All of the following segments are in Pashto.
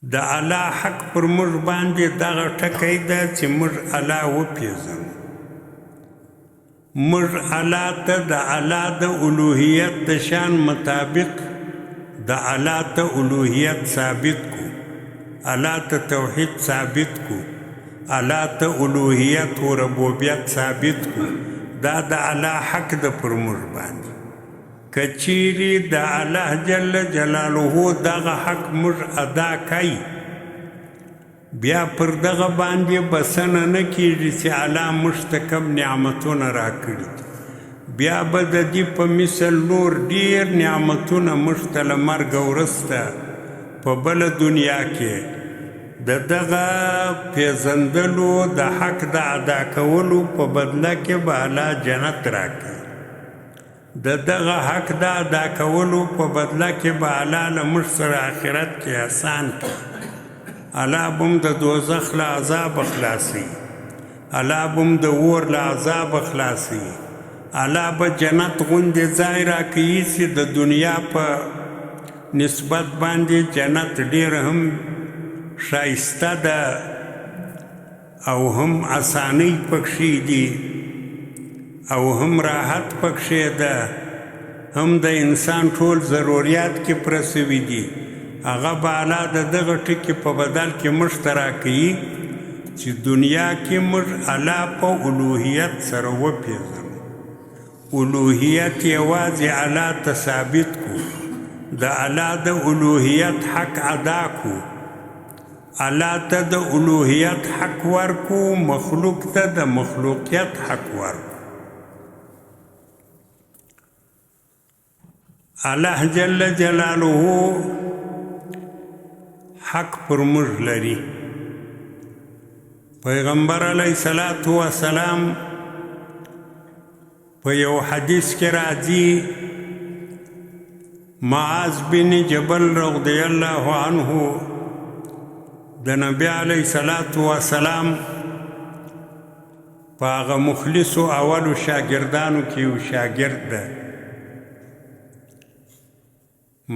د الله حق پر موږ باندې دغه ټکی ده چې موږ الله وپېژنو. موږ الله ته د الله د الوهیت د شان مطابق د الله ته الوهیت ثابت کو، الله ته توحید ثابت کو، الله ته الوهیت و ربوبیت ثابت کو. دا د الله حق ده پر موږ باندې. که چیرې د الله جل جلاله دغه حق موږ ادا کوي، بیا پر دغه باندې بسنه نه کېږي چې الله موږ ته کوم نعمتونه راکړي، بیا به د دې په مثل نور ډېر نعمتونه موږ ته له مرګه وروسته په بله دنیا کې د دغه پېژندلو د حق د ادا کولو په بدله کې به الله جنت راکړي. د دغه حق د ادا کولو په بدله کې به الله له موږ سره آخرت کې احسان کړي. الله به هم د دوزخ له عذاب خلاصوي، الله به هم د اور له عذاب خلاصوي، الله به جنت غوندې ځای راکوي چې د دنیا په نسبت باندې جنت ډېر هم ښایسته ده او هم اسانۍ پکښې دي او هم راحت پکښې ده، هم د انسان ټول ضروریات کې پوره سوي دي. هغه به الله د دغه ټکي په بدل کې موږ ته راکوي چې دنیا کې موږ الله په الوهیت سره وپېژنو. الوهیت یوازې الله ته ثابت کو، د الله د الوهیت حق ادا کو، الله ته د الوهیت حق ورکو، مخلوق ته د مخلوقیت حق ورکو. الله جل جلاله حق پر موږ لري. پیغمبر علیه الصلاة والسلام په یو حدیث کې راځي، معاذ بن جبل رضی الله عنه د نبی علیه الصلاة والسلام په هغه مخلصو اولو شاګردانو کې یو شاګرد ده.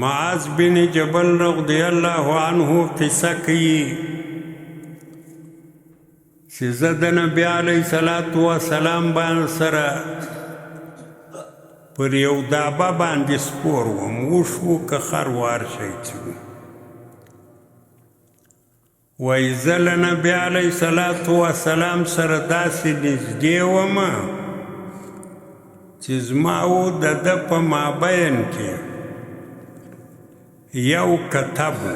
معاذ بن جبل رضی الله عنه قصه کوي چې زه د نبی علیه الصلاة والسلام باندې سره پر یو دابه باندې سپور وم، اوښ و که خر وارشی چې وایي زه له نبي علیه الصلاة والسلام سره داسې نږدې ومه چې زما و د ده په مابین کې یو کتب و.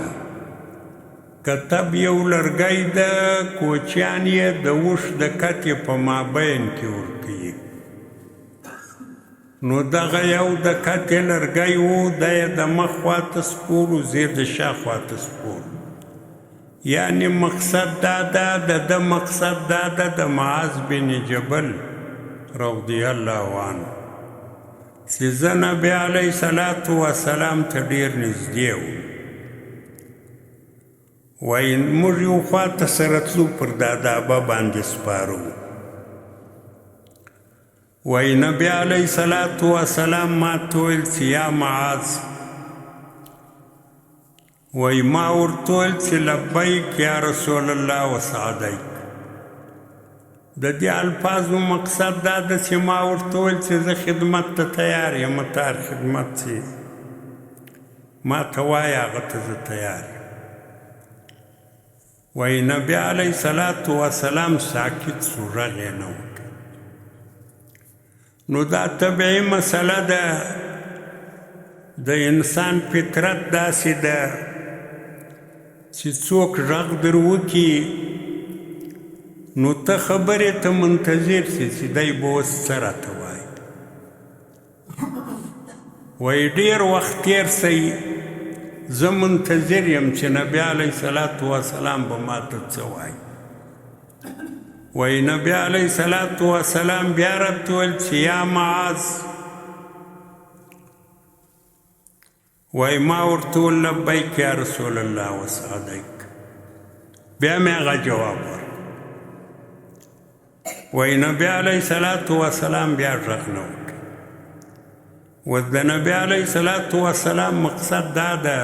کتب یو لرګی ده، کوچیان یې د اوښ د کتې په مابین کې ورکوي. نو دغه یو د کتې لرګی و، دی یې د مخ خواته سپور و، زه یې د شا خواته سپور. یعنی مقصد دا ده، د ده مقصد دا ده د معاذ بن جبل رضی الله عنه چې زه نبی علیه الصلاة والسلام ته ډېر نږدې وم. وایي موږ یو خواته سره تلو، پر دا دابه باندې سپاره وو. وایي نبی علیه الصلاة والسلام ما ته ویل چې یا معاذ، وایي ما ورته ویل چې لبیک یا رسول الله وسعدیک. د دې الفاظو مقصد دا ده چې ما ورته ویل چې زه خدمت ته تیار یم، ته هر خدمت چې ما ته وایې هغه ته زه تیار یم. وایي نبی علیه الصلاة والسلام ساکت شو، غږ یې نه وکړ. نو دا طبیعي مسله ده، د انسان فطرت داسې ده چې څوک غږ در وکړي نو ته خبرې ته منتظر سې چې دی به اوس څه راته وایي. وایي ډېر وخت تېر سئ، زه منتظر یم چې نبی علیه الصلاة والسلام به ما ته څه وایي. وایي نبی علیه الصلاة والسلام بیا راته ویل چې یا معاذ، وایي ما ورته ویل لبیک یا رسول الله وسعدیک. بیا مې هغه جواب ورکړ. وایي نبی علیه الصلاة والسلام بیا غږ نه وکړ. و د نبی علیه الصلاة والسلام مقصد دا ده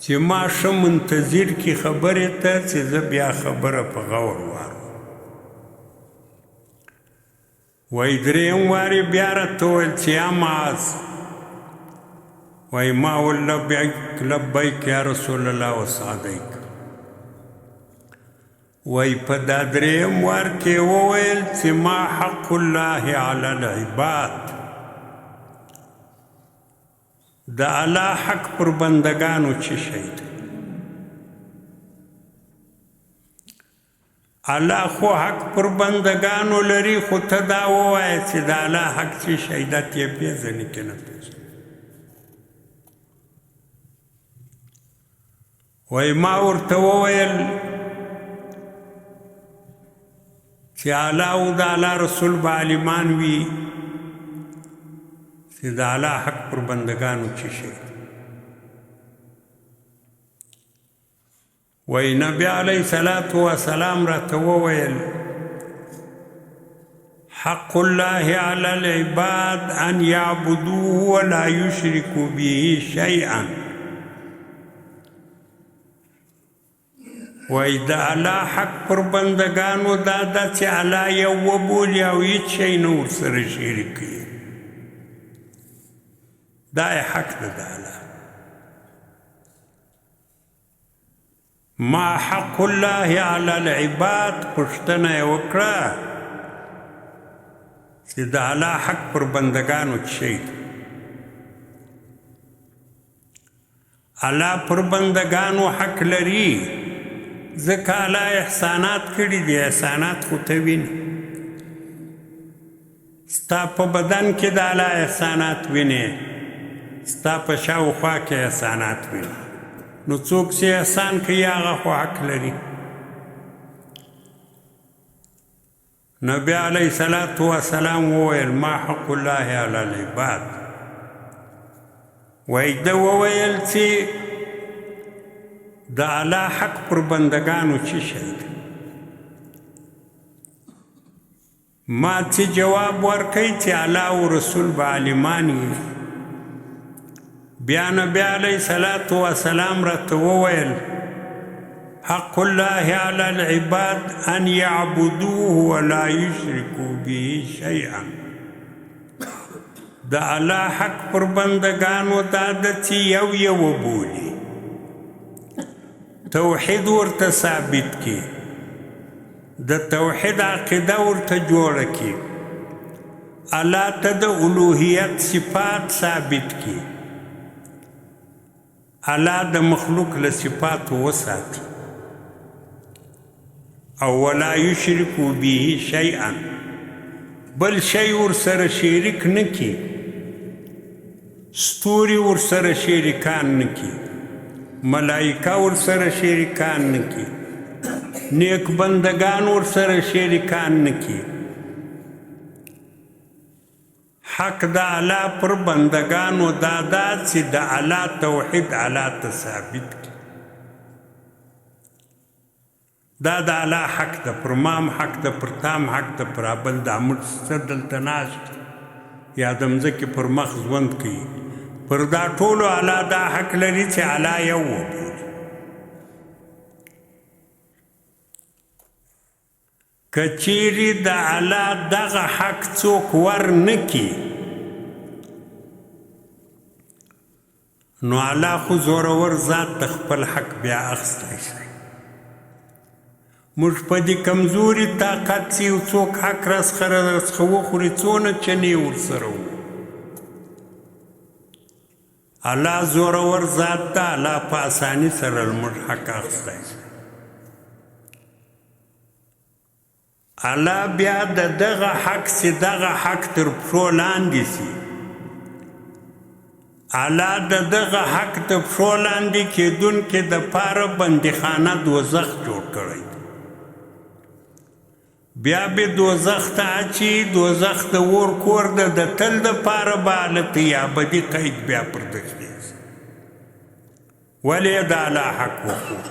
چې ما ښه منتظر کی خبرې ته چې زه بیا خبره په غور وارم. وایي درېیم وارې بیا راته وویل چې یا معاذ، وایي ما وویل لبیک یا رسول الله وسعدیک. وایي په دا درېیم وار کې وویل چې ما حق الله علی العباد، د الله حق پر بندگانو څه شی دی؟ الله خو حق پر بندگانو لري، خو ته دا ووایه چې د الله حق څه شی ده، ته یې پېژنې که نه پېژنې؟ وایي ما ورته وویل چې الله او د الله رسول به عالمان وي چې د الله حق پر بندگانو څه شی. وایي نبی علیه الصلاة والسلام راته وویل حق الله علی العباد ان یعبدوه ولا یشرکوا به شیئا. وایي د الله حق پر بندگانو دا ده چې الله یو وبولي او هیڅ شی نه ورسره شریک کړي. دا حق ده د الله. ما حق الله علی العباد، پوښتنه یې وکړه چې د الله حق پر بندگانو څه شی دی؟ الله پر بندگانو حق لري، ځکه الله احسانات کړي دي. احسانات خو ته وینې، ستا په بدن کې د الله احسانات وینې، ستا په شاوخوا کې احسانات وینې. نو څوک چې احسان کوي هغه خو حق لري. نبی علیه الصلاة والسلام وویل ما حق الله علی العباد. وایي ده وویل چې د الله حق پر بندگانو څه شی دی؟ ما چې جواب ورکړی چې الله او رسول به عالمان وي. بیا نبی علیه الصلاة والسلام راته وویل حق الله علی العباد ان یعبدوه ولا یشرکوا به شیئا. د الله حق پر بندگانو دا ده چې یو یې وبولي، توحید ورته ثابت کی، د توحید عقیده ورته جوړه کی، الله ته د الوهیت صفات ثابت کی، الله د مخلوق له صفاتو وساتي، او ولا یشرکوا به شیئا، بل شی ورسره شریک نه کی، ستوري ورسره شریکان نه کی، ملائکه ورسره شریکان نه کی، نیک بندگان ورسره شریکان نه کی. حق د الله پر بندگانو دا ده چې د الله توحید الله ته ثابت کی. دا د الله حق ده، پر مام حق ده، پر تام حق ده، پر ابل د عمر څه دلته ناست یا د مځکې پر مخ ژوند کوي، پر دا ټولو الله دا حق لري چې الله یو وبولي. که چیرې د الله دغه حق څوک ور نه کړي، نو الله خو زورور ذات د خپل حق بیا اخیستی شي. موږ په دې کمزوري طاقت چې یو څوک حق راڅخه وخوري څونه چنې ورسره وو. الله زورور ذات ده، الله په اساني سره موږ حق اخیستی شي. الله بیا د دغه حق چې دغه حق تر پښو لاندې شي، الله د دغه حق تر پښو لاندې کېدونکي دپاره بندیخانه دوزخ جوړ کړی. بیا به دوزخ ته اچي، دوزخ د اور کور ده، د تل دپاره به هلته یا ابدي قید بیا پر ده کېږي. ولې د الله حق وخور؟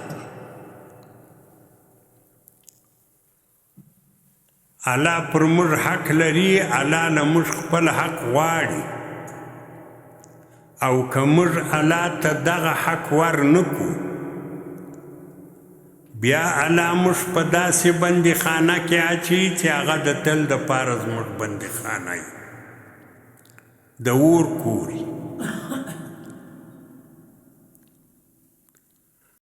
الله پر موږ حق لري، الله له موږ خپل حق غواړي. او که موږ الله ته دغه حق ورنکو بیا الله موږ په داسې بندیخانه کې اچوي چې هغه د تل دپاره زموږ بندیخانه وي د اور کور